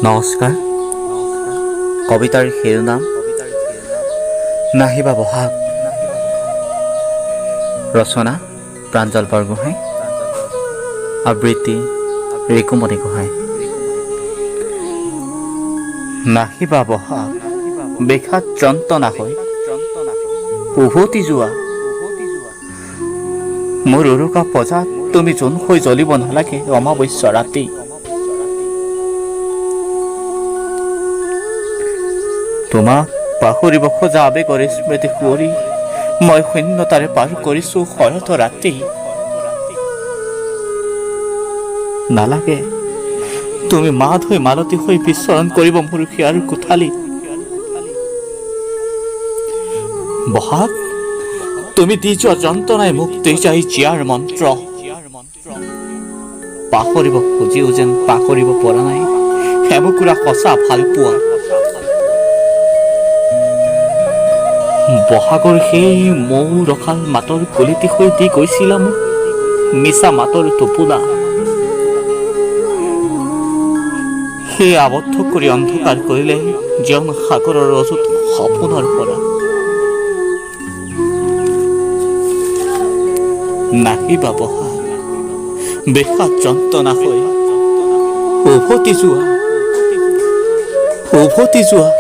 নমস্কাৰ। কবিতাৰ শিৰোনাম নাহিবা বহাগ। ৰচনা প্ৰাঞ্জল বৰগোহাঁই, আবৃত্তি ৰিকুমণি গোহাঁই। নাহিবা বহাগ, বিষাদ যন্ত্ৰণা হৈ উভতি যোৱা। মোৰ উৰুকা পজাত তুমি জোন হৈ জ্বলিব নালাগে অমাৱস্যা ৰাতি। তোমাক পাহৰিব খোজা আবেগৰ স্মৃতি সুঁৱৰি মই শূন্যতাৰে পাৰ কৰিছোঁ শৰত ৰাতি। নালাগে তুমি মাত হৈ মালতী হৈ বিচৰণ কৰিব মোৰ হিয়াৰ কোঠালি। বহাগ, তুমি দি যোৱা যন্ত্ৰণাই মোক দি যায় জীয়াৰ মন্ত্ৰ। পাহৰিব খুজিও যেন পাহৰিব পৰা নাই এমুকুৰা সঁচা ভাল পোৱা। বহাগৰ সেই মৌ ৰখাল মাতৰ কলিতি হৈ দি গৈছিলা মোক মিছা মাতৰ টোপোলা। সেই আবদ্ধ কৰি অন্ধকাৰ কৰিলে জীৱন সাগৰৰ ৰজত সপোনৰ পৰা। নাহিবা বহাগ, বিষাদ যন্ত্ৰণা হৈ উভতি যোৱা, উভতি যোৱা।